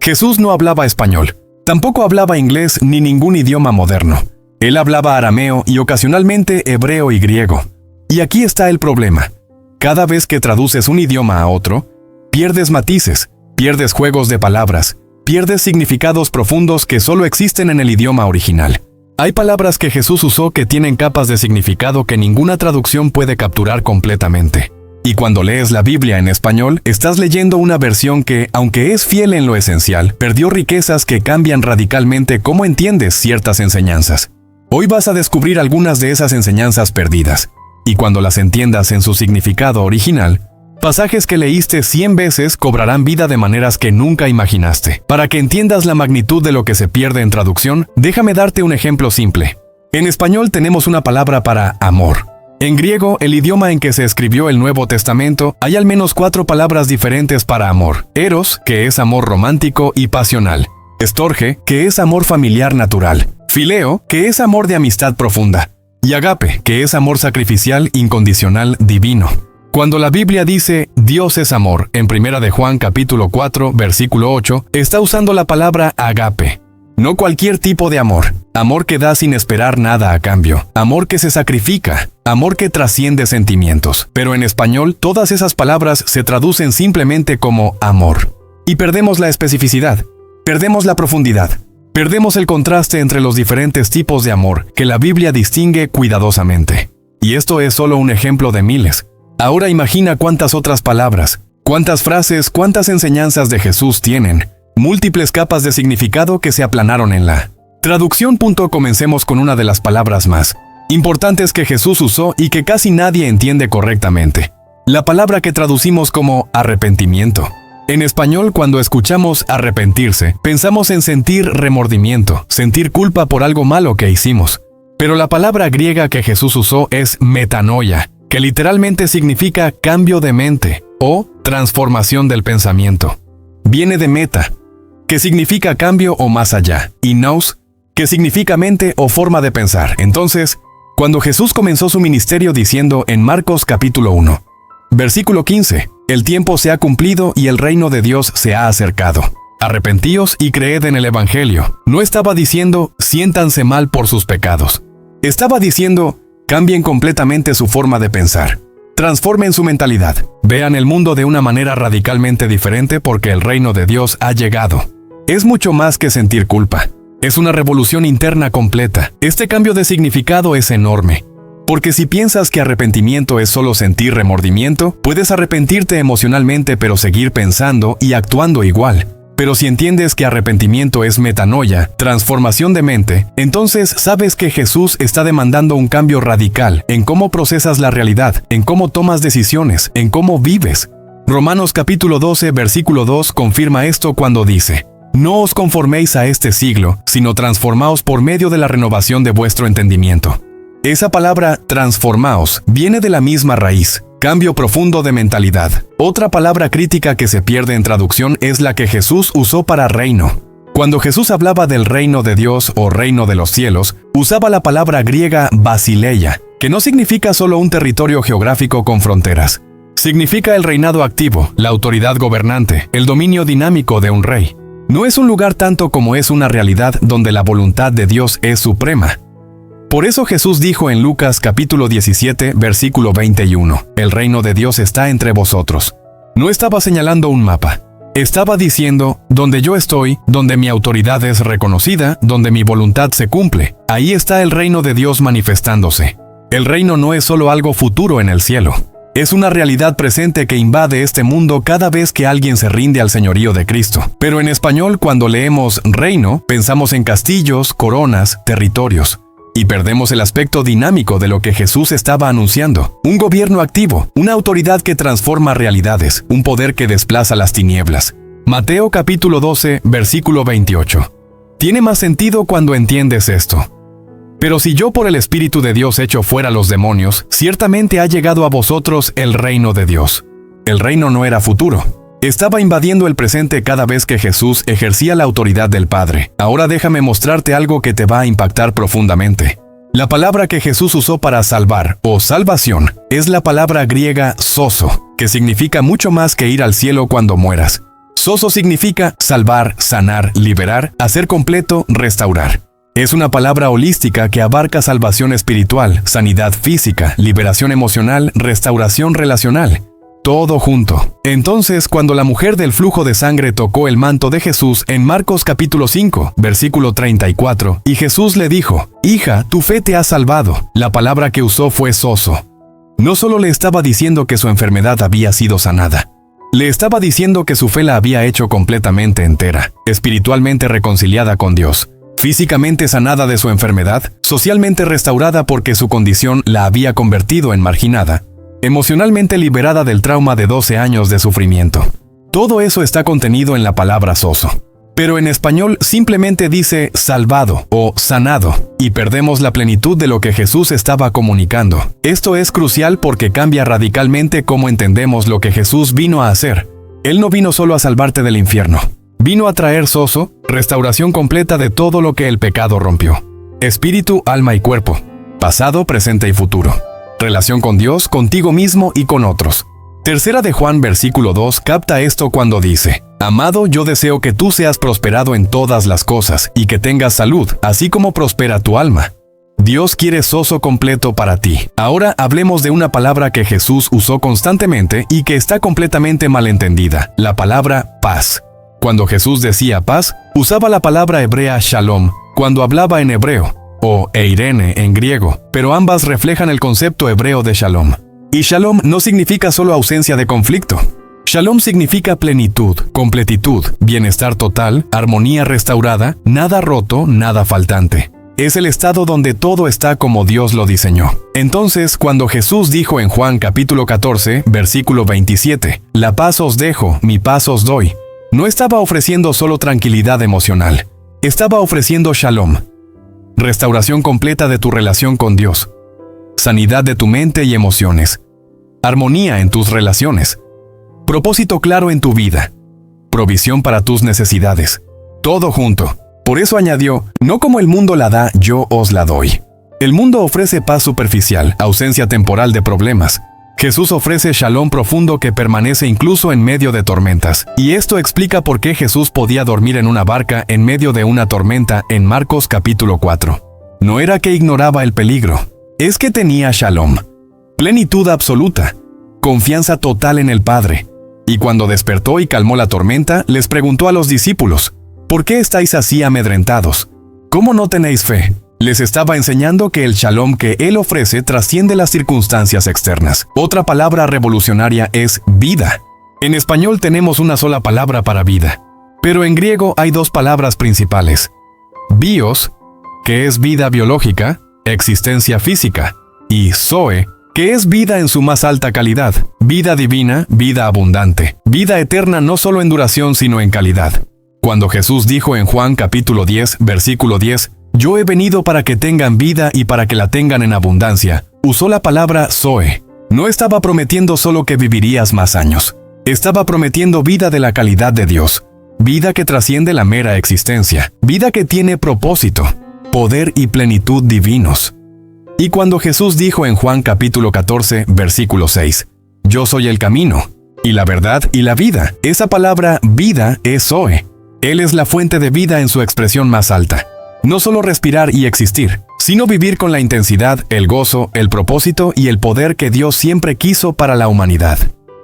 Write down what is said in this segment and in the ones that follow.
Jesús no hablaba español, tampoco hablaba inglés ni ningún idioma moderno. Él hablaba arameo y ocasionalmente hebreo y griego. Y aquí está el problema. Cada vez que traduces un idioma a otro, pierdes matices, pierdes juegos de palabras, pierdes significados profundos que solo existen en el idioma original. Hay palabras que Jesús usó que tienen capas de significado que ninguna traducción puede capturar completamente. Y cuando lees la Biblia en español, estás leyendo una versión que, aunque es fiel en lo esencial, perdió riquezas que cambian radicalmente cómo entiendes ciertas enseñanzas. Hoy vas a descubrir algunas de esas enseñanzas perdidas. Y cuando las entiendas en su significado original, pasajes que leíste 100 veces cobrarán vida de maneras que nunca imaginaste. Para que entiendas la magnitud de lo que se pierde en traducción, déjame darte un ejemplo simple. En español tenemos una palabra para amor. En griego, el idioma en que se escribió el Nuevo Testamento, hay al menos 4 palabras diferentes para amor. Eros, que es amor romántico y pasional. Estorge, que es amor familiar natural. Fileo, que es amor de amistad profunda. Y agape, que es amor sacrificial, incondicional, divino. Cuando la Biblia dice Dios es amor, en 1 de Juan capítulo 4, versículo 8, está usando la palabra agape. No cualquier tipo de amor. Amor que da sin esperar nada a cambio. Amor que se sacrifica. Amor que trasciende sentimientos. Pero en español, todas esas palabras se traducen simplemente como amor. Y perdemos la especificidad. Perdemos la profundidad. Perdemos el contraste entre los diferentes tipos de amor que la Biblia distingue cuidadosamente. Y esto es solo un ejemplo de miles. Ahora imagina cuántas otras palabras, cuántas frases, cuántas enseñanzas de Jesús tienen. Múltiples capas de significado que se aplanaron en la traducción. Comencemos con una de las palabras más importantes que Jesús usó y que casi nadie entiende correctamente. La palabra que traducimos como arrepentimiento. En español, cuando escuchamos arrepentirse, pensamos en sentir remordimiento, sentir culpa por algo malo que hicimos. Pero la palabra griega que Jesús usó es metanoia, que literalmente significa cambio de mente o transformación del pensamiento. Viene de meta, que significa cambio o más allá, y nous, que significa mente o forma de pensar. Entonces, cuando Jesús comenzó su ministerio diciendo en Marcos capítulo 1, versículo 15, el tiempo se ha cumplido y el reino de Dios se ha acercado. Arrepentíos y creed en el Evangelio. No estaba diciendo, siéntanse mal por sus pecados. Estaba diciendo, cambien completamente su forma de pensar. Transformen su mentalidad. Vean el mundo de una manera radicalmente diferente porque el reino de Dios ha llegado. Es mucho más que sentir culpa. Es una revolución interna completa. Este cambio de significado es enorme. Porque si piensas que arrepentimiento es solo sentir remordimiento, puedes arrepentirte emocionalmente pero seguir pensando y actuando igual. Pero si entiendes que arrepentimiento es metanoia, transformación de mente, entonces sabes que Jesús está demandando un cambio radical en cómo procesas la realidad, en cómo tomas decisiones, en cómo vives. Romanos capítulo 12, versículo 2 confirma esto cuando dice: No os conforméis a este siglo, sino transformaos por medio de la renovación de vuestro entendimiento. Esa palabra transformaos viene de la misma raíz. Cambio profundo de mentalidad. Otra palabra crítica que se pierde en traducción es la que Jesús usó para reino. Cuando Jesús hablaba del reino de Dios o reino de los cielos, usaba la palabra griega basileia, que no significa solo un territorio geográfico con fronteras. Significa el reinado activo, la autoridad gobernante, el dominio dinámico de un rey. No es un lugar tanto como es una realidad donde la voluntad de Dios es suprema. Por eso Jesús dijo en Lucas capítulo 17, versículo 21, el reino de Dios está entre vosotros. No estaba señalando un mapa. Estaba diciendo, donde yo estoy, donde mi autoridad es reconocida, donde mi voluntad se cumple, ahí está el reino de Dios manifestándose. El reino no es solo algo futuro en el cielo. Es una realidad presente que invade este mundo cada vez que alguien se rinde al señorío de Cristo. Pero en español, cuando leemos reino, pensamos en castillos, coronas, territorios. Y perdemos el aspecto dinámico de lo que Jesús estaba anunciando. Un gobierno activo, una autoridad que transforma realidades, un poder que desplaza las tinieblas. Mateo capítulo 12, versículo 28. Tiene más sentido cuando entiendes esto. Pero si yo por el Espíritu de Dios echo fuera los demonios, ciertamente ha llegado a vosotros el reino de Dios. El reino no era futuro. Estaba invadiendo el presente cada vez que Jesús ejercía la autoridad del Padre. Ahora déjame mostrarte algo que te va a impactar profundamente. La palabra que Jesús usó para salvar o salvación es la palabra griega sozo, que significa mucho más que ir al cielo cuando mueras. Sozo significa salvar, sanar, liberar, hacer completo, restaurar. Es una palabra holística que abarca salvación espiritual, sanidad física, liberación emocional, restauración relacional. Todo junto. Entonces, cuando la mujer del flujo de sangre tocó el manto de Jesús en Marcos capítulo 5, versículo 34, y Jesús le dijo, «Hija, tu fe te ha salvado», la palabra que usó fue sozo. No solo le estaba diciendo que su enfermedad había sido sanada, le estaba diciendo que su fe la había hecho completamente entera, espiritualmente reconciliada con Dios, físicamente sanada de su enfermedad, socialmente restaurada porque su condición la había convertido en marginada, emocionalmente liberada del trauma de 12 años de sufrimiento. Todo eso está contenido en la palabra sozo. Pero en español simplemente dice salvado o sanado, y perdemos la plenitud de lo que Jesús estaba comunicando. Esto es crucial porque cambia radicalmente cómo entendemos lo que Jesús vino a hacer. Él no vino solo a salvarte del infierno. Vino a traer sozo, restauración completa de todo lo que el pecado rompió. Espíritu, alma y cuerpo. Pasado, presente y futuro. Relación con Dios, contigo mismo y con otros. Tercera de Juan versículo 2 capta esto cuando dice, «Amado, yo deseo que tú seas prosperado en todas las cosas y que tengas salud, así como prospera tu alma». Dios quiere sozo completo para ti. Ahora hablemos de una palabra que Jesús usó constantemente y que está completamente malentendida, la palabra paz. Cuando Jesús decía paz, usaba la palabra hebrea shalom, cuando hablaba en hebreo, o eirene en griego, pero ambas reflejan el concepto hebreo de shalom. Y shalom no significa solo ausencia de conflicto. Shalom significa plenitud, completitud, bienestar total, armonía restaurada, nada roto, nada faltante. Es el estado donde todo está como Dios lo diseñó. Entonces, cuando Jesús dijo en Juan capítulo 14, versículo 27, «La paz os dejo, mi paz os doy», no estaba ofreciendo solo tranquilidad emocional. Estaba ofreciendo shalom, restauración completa de tu relación con Dios, sanidad de tu mente y emociones, armonía en tus relaciones, propósito claro en tu vida, provisión para tus necesidades, todo junto. Por eso añadió, no como el mundo la da, yo os la doy. El mundo ofrece paz superficial, ausencia temporal de problemas. Jesús ofrece shalom profundo que permanece incluso en medio de tormentas. Y esto explica por qué Jesús podía dormir en una barca en medio de una tormenta en Marcos capítulo 4. No era que ignoraba el peligro, es que tenía shalom. Plenitud absoluta, confianza total en el Padre. Y cuando despertó y calmó la tormenta, les preguntó a los discípulos, ¿por qué estáis así amedrentados? ¿Cómo no tenéis fe? Les estaba enseñando que el shalom que Él ofrece trasciende las circunstancias externas. Otra palabra revolucionaria es vida. En español tenemos una sola palabra para vida, pero en griego hay dos palabras principales. Bios, que es vida biológica, existencia física, y zoe, que es vida en su más alta calidad, vida divina, vida abundante, vida eterna no solo en duración sino en calidad. Cuando Jesús dijo en Juan capítulo 10, versículo 10, «Yo he venido para que tengan vida y para que la tengan en abundancia», usó la palabra zoe. No estaba prometiendo solo que vivirías más años. Estaba prometiendo vida de la calidad de Dios, vida que trasciende la mera existencia, vida que tiene propósito, poder y plenitud divinos. Y cuando Jesús dijo en Juan capítulo 14, versículo 6, «Yo soy el camino, y la verdad y la vida», esa palabra vida es zoe. Él es la fuente de vida en su expresión más alta. No solo respirar y existir, sino vivir con la intensidad, el gozo, el propósito y el poder que Dios siempre quiso para la humanidad.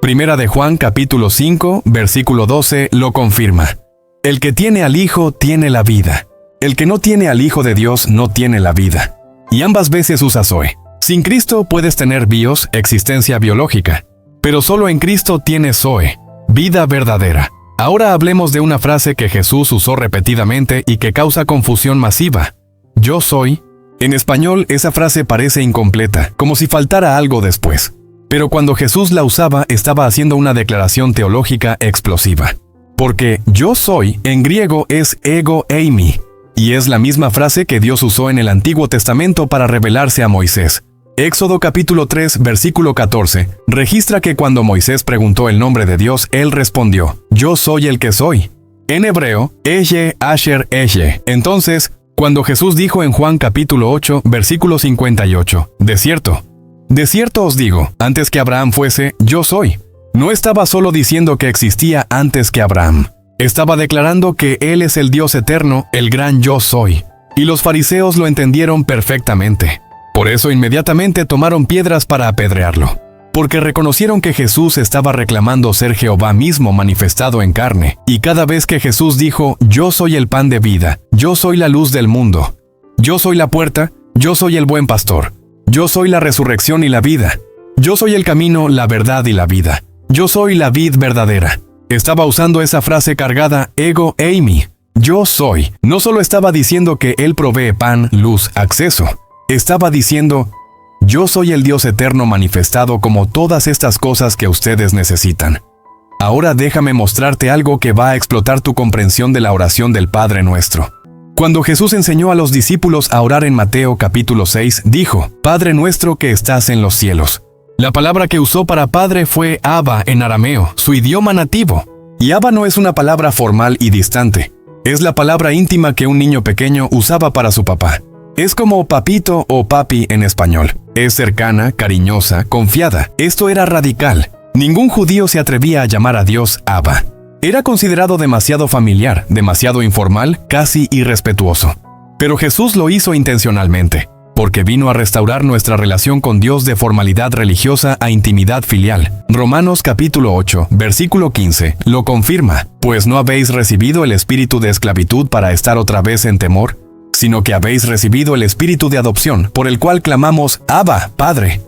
Primera de Juan capítulo 5, versículo 12 lo confirma. «El que tiene al Hijo tiene la vida. El que no tiene al Hijo de Dios no tiene la vida». Y ambas veces usa zoe. Sin Cristo puedes tener bios, existencia biológica, pero solo en Cristo tienes zoe, vida verdadera. Ahora hablemos de una frase que Jesús usó repetidamente y que causa confusión masiva. Yo soy. En español, esa frase parece incompleta, como si faltara algo después. Pero cuando Jesús la usaba, estaba haciendo una declaración teológica explosiva. Porque yo soy, en griego, es ego eimi, y es la misma frase que Dios usó en el Antiguo Testamento para revelarse a Moisés. Éxodo capítulo 3, versículo 14, registra que cuando Moisés preguntó el nombre de Dios, él respondió, «Yo soy el que soy». En hebreo, Eye Asher Eye. Entonces, cuando Jesús dijo en Juan capítulo 8, versículo 58, de cierto os digo, antes que Abraham fuese, yo soy. No estaba solo diciendo que existía antes que Abraham. Estaba declarando que Él es el Dios eterno, el gran yo soy. Y los fariseos lo entendieron perfectamente. Por eso inmediatamente tomaron piedras para apedrearlo, porque reconocieron que Jesús estaba reclamando ser Jehová mismo manifestado en carne. Y cada vez que Jesús dijo, yo soy el pan de vida, yo soy la luz del mundo, yo soy la puerta, yo soy el buen pastor, yo soy la resurrección y la vida, yo soy el camino, la verdad y la vida, yo soy la vid verdadera. Estaba usando esa frase cargada ego eimi, yo soy. No solo estaba diciendo que Él provee pan, luz, acceso. Estaba diciendo, yo soy el Dios eterno manifestado como todas estas cosas que ustedes necesitan. Ahora déjame mostrarte algo que va a explotar tu comprensión de la oración del Padre Nuestro. Cuando Jesús enseñó a los discípulos a orar en Mateo capítulo 6, dijo, Padre nuestro que estás en los cielos. La palabra que usó para padre fue Abba en arameo, su idioma nativo. Y Abba no es una palabra formal y distante. Es la palabra íntima que un niño pequeño usaba para su papá. Es como papito o papi en español. Es cercana, cariñosa, confiada. Esto era radical. Ningún judío se atrevía a llamar a Dios Abba. Era considerado demasiado familiar, demasiado informal, casi irrespetuoso. Pero Jesús lo hizo intencionalmente, porque vino a restaurar nuestra relación con Dios de formalidad religiosa a intimidad filial. Romanos capítulo 8, versículo 15, lo confirma, pues no habéis recibido el espíritu de esclavitud para estar otra vez en temor, sino que habéis recibido el espíritu de adopción, por el cual clamamos, Abba, Padre.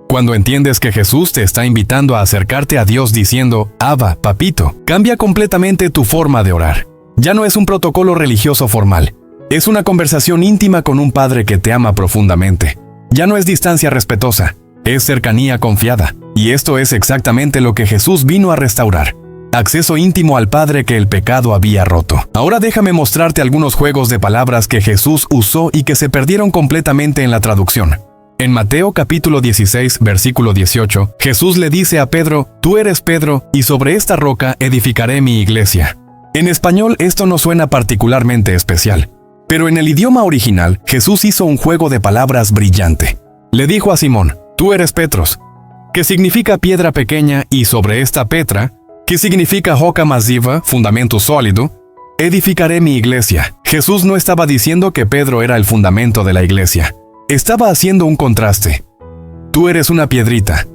Cuando entiendes que Jesús te está invitando a acercarte a Dios diciendo, Abba, papito, cambia completamente tu forma de orar. Ya no es un protocolo religioso formal. Es una conversación íntima con un Padre que te ama profundamente. Ya no es distancia respetuosa, es cercanía confiada. Y esto es exactamente lo que Jesús vino a restaurar. Acceso íntimo al Padre que el pecado había roto. Ahora déjame mostrarte algunos juegos de palabras que Jesús usó y que se perdieron completamente en la traducción. En Mateo capítulo 16, versículo 18, Jesús le dice a Pedro, tú eres Pedro, y sobre esta roca edificaré mi iglesia. En español esto no suena particularmente especial. Pero en el idioma original, Jesús hizo un juego de palabras brillante. Le dijo a Simón, tú eres Petros, que significa piedra pequeña, y sobre esta Petra, que significa Hoca Masiva, fundamento sólido, edificaré mi iglesia. Jesús no estaba diciendo que Pedro era el fundamento de la iglesia. Estaba haciendo un contraste. Tú eres una piedrita,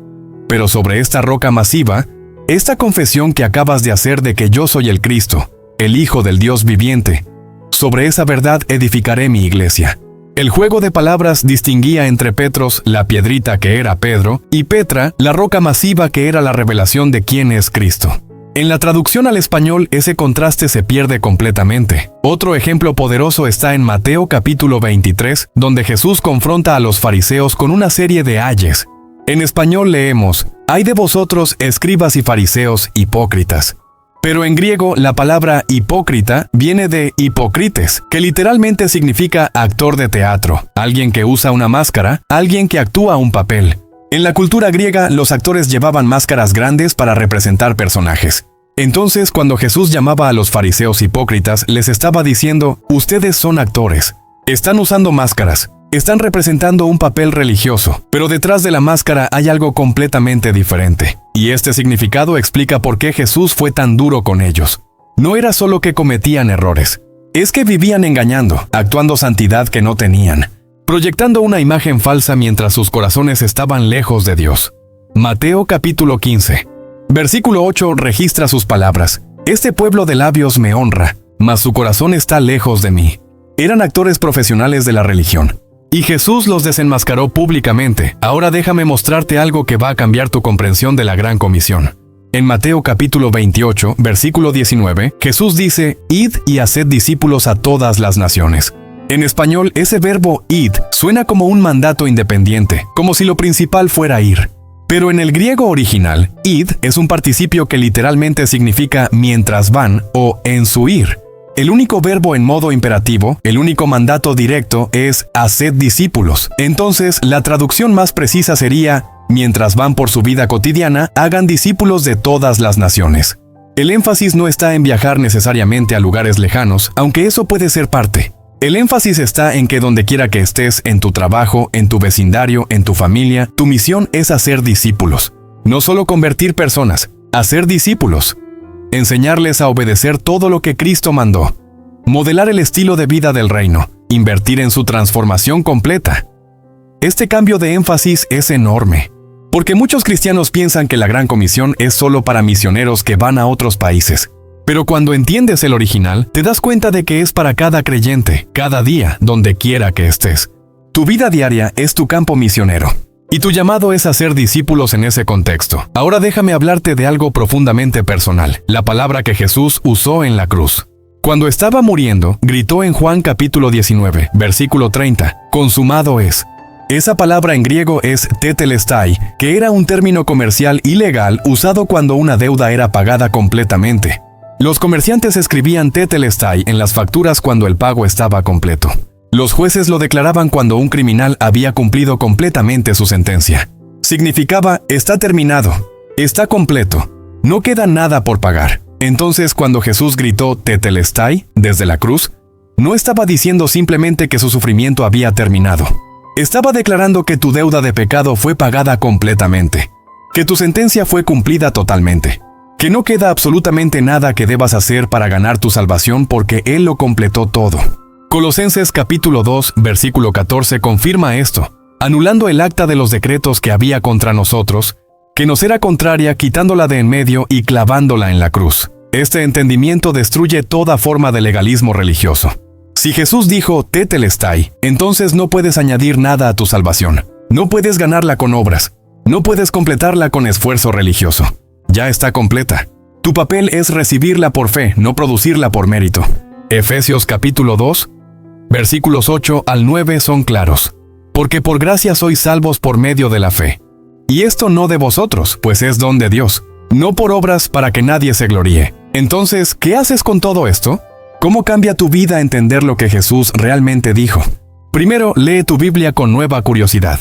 pero sobre esta roca masiva, esta confesión que acabas de hacer de que yo soy el Cristo, el Hijo del Dios viviente, sobre esa verdad edificaré mi iglesia. El juego de palabras distinguía entre Petros, la piedrita que era Pedro, y Petra, la roca masiva que era la revelación de quién es Cristo. En la traducción al español, ese contraste se pierde completamente. Otro ejemplo poderoso está en Mateo capítulo 23, donde Jesús confronta a los fariseos con una serie de ayes. En español leemos, «Ay de vosotros, escribas y fariseos, hipócritas». Pero en griego, la palabra hipócrita viene de hipócrites, que literalmente significa actor de teatro, alguien que usa una máscara, alguien que actúa un papel. En la cultura griega, los actores llevaban máscaras grandes para representar personajes. Entonces, cuando Jesús llamaba a los fariseos hipócritas, les estaba diciendo, ustedes son actores, están usando máscaras, están representando un papel religioso, pero detrás de la máscara hay algo completamente diferente. Y este significado explica por qué Jesús fue tan duro con ellos. No era solo que cometían errores, es que vivían engañando, actuando santidad que no tenían, proyectando una imagen falsa mientras sus corazones estaban lejos de Dios. Mateo capítulo 15, versículo 8 registra sus palabras. Este pueblo de labios me honra, mas su corazón está lejos de mí. Eran actores profesionales de la religión. Y Jesús los desenmascaró públicamente. Ahora déjame mostrarte algo que va a cambiar tu comprensión de la gran comisión. En Mateo capítulo 28, versículo 19, Jesús dice, «Id y haced discípulos a todas las naciones». En español, ese verbo id suena como un mandato independiente, como si lo principal fuera ir. Pero en el griego original, id es un participio que literalmente significa mientras van o en su ir. El único verbo en modo imperativo, el único mandato directo es haced discípulos. Entonces, la traducción más precisa sería, mientras van por su vida cotidiana, hagan discípulos de todas las naciones. El énfasis no está en viajar necesariamente a lugares lejanos, aunque eso puede ser parte. El énfasis está en que donde quiera que estés, en tu trabajo, en tu vecindario, en tu familia, tu misión es hacer discípulos. No solo convertir personas, Hacer discípulos. Enseñarles a obedecer todo lo que Cristo mandó. Modelar el estilo de vida del reino. Invertir en su transformación completa. Este cambio de énfasis es enorme, porque muchos cristianos piensan que la Gran Comisión es solo para misioneros que van a otros países. Pero cuando entiendes el original, te das cuenta de que es para cada creyente, cada día, donde quiera que estés. Tu vida diaria es tu campo misionero, y tu llamado es a ser discípulos en ese contexto. Ahora déjame hablarte de algo profundamente personal, la palabra que Jesús usó en la cruz. Cuando estaba muriendo, gritó en Juan capítulo 19, versículo 30, «Consumado es». Esa palabra en griego es tetelestai, que era un término comercial ilegal usado cuando una deuda era pagada completamente. Los comerciantes escribían tetelestai en las facturas cuando el pago estaba completo. Los jueces lo declaraban cuando un criminal había cumplido completamente su sentencia. Significaba, está terminado, está completo, no queda nada por pagar. Entonces, cuando Jesús gritó tetelestai desde la cruz, no estaba diciendo simplemente que su sufrimiento había terminado. Estaba declarando que tu deuda de pecado fue pagada completamente, que tu sentencia fue cumplida totalmente, que no queda absolutamente nada que debas hacer para ganar tu salvación porque Él lo completó todo. Colosenses capítulo 2, versículo 14 confirma esto, anulando el acta de los decretos que había contra nosotros, que nos era contraria, quitándola de en medio y clavándola en la cruz. Este entendimiento destruye toda forma de legalismo religioso. Si Jesús dijo tetelestai, entonces no puedes añadir nada a tu salvación. No puedes ganarla con obras. No puedes completarla con esfuerzo religioso. Ya está completa. Tu papel es recibirla por fe, no producirla por mérito. Efesios capítulo 2, versículos 8 al 9 son claros. Porque por gracia sois salvos por medio de la fe. Y esto no de vosotros, pues es don de Dios. No por obras para que nadie se gloríe. Entonces, ¿qué haces con todo esto? ¿Cómo cambia tu vida entender lo que Jesús realmente dijo? Primero, lee tu Biblia con nueva curiosidad.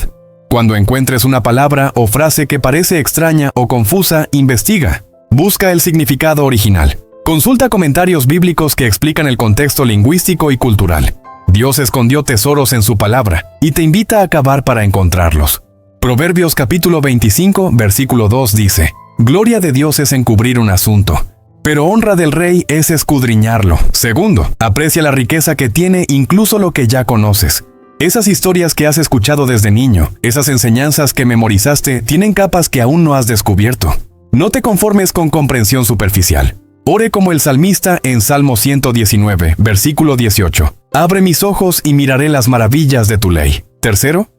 Cuando encuentres una palabra o frase que parece extraña o confusa, investiga. Busca el significado original. Consulta comentarios bíblicos que explican el contexto lingüístico y cultural. Dios escondió tesoros en su palabra y te invita a cavar para encontrarlos. Proverbios capítulo 25, versículo 2 dice, «Gloria de Dios es encubrir un asunto, pero honra del rey es escudriñarlo». Segundo, aprecia la riqueza que tiene incluso lo que ya conoces. Esas historias que has escuchado desde niño, esas enseñanzas que memorizaste, tienen capas que aún no has descubierto. No te conformes con comprensión superficial. Ore como el salmista en Salmo 119, versículo 18. «Abre mis ojos y miraré las maravillas de tu ley». Tercero,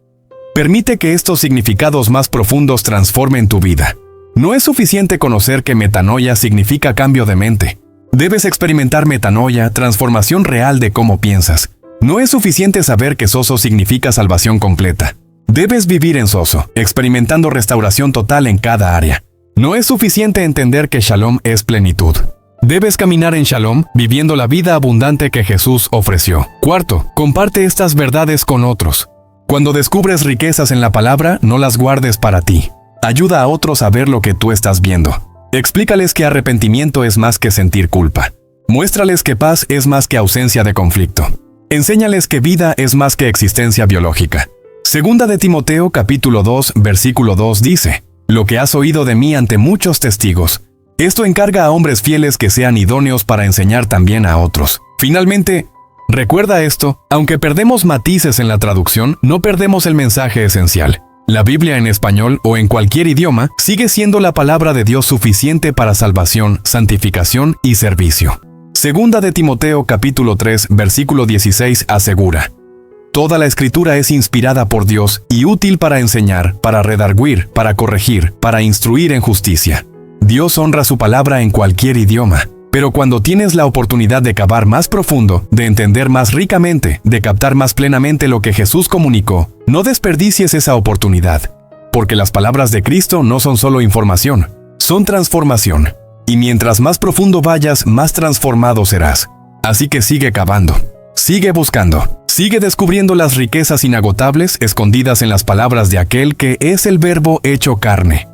permite que estos significados más profundos transformen tu vida. No es suficiente conocer que metanoia significa cambio de mente. Debes experimentar metanoia, transformación real de cómo piensas. No es suficiente saber que sozo significa salvación completa. Debes vivir en sozo, experimentando restauración total en cada área. No es suficiente entender que Shalom es plenitud. Debes caminar en Shalom, viviendo la vida abundante que Jesús ofreció. Cuarto, comparte estas verdades con otros. Cuando descubres riquezas en la palabra, no las guardes para ti. Ayuda a otros a ver lo que tú estás viendo. Explícales que arrepentimiento es más que sentir culpa. Muéstrales que paz es más que ausencia de conflicto. Enséñales que vida es más que existencia biológica. Segunda de Timoteo capítulo 2, versículo 2 dice, «Lo que has oído de mí ante muchos testigos, esto encarga a hombres fieles que sean idóneos para enseñar también a otros». Finalmente, recuerda esto, aunque perdemos matices en la traducción, no perdemos el mensaje esencial. La Biblia en español o en cualquier idioma sigue siendo la palabra de Dios suficiente para salvación, santificación y servicio. Segunda de Timoteo capítulo 3, versículo 16 asegura, «Toda la escritura es inspirada por Dios y útil para enseñar, para redarguir, para corregir, para instruir en justicia». Dios honra su palabra en cualquier idioma. Pero cuando tienes la oportunidad de cavar más profundo, de entender más ricamente, de captar más plenamente lo que Jesús comunicó, no desperdicies esa oportunidad. Porque las palabras de Cristo no son solo información, son transformación. Y mientras más profundo vayas, más transformado serás. Así que sigue cavando, sigue buscando, sigue descubriendo las riquezas inagotables escondidas en las palabras de aquel que es el Verbo hecho carne.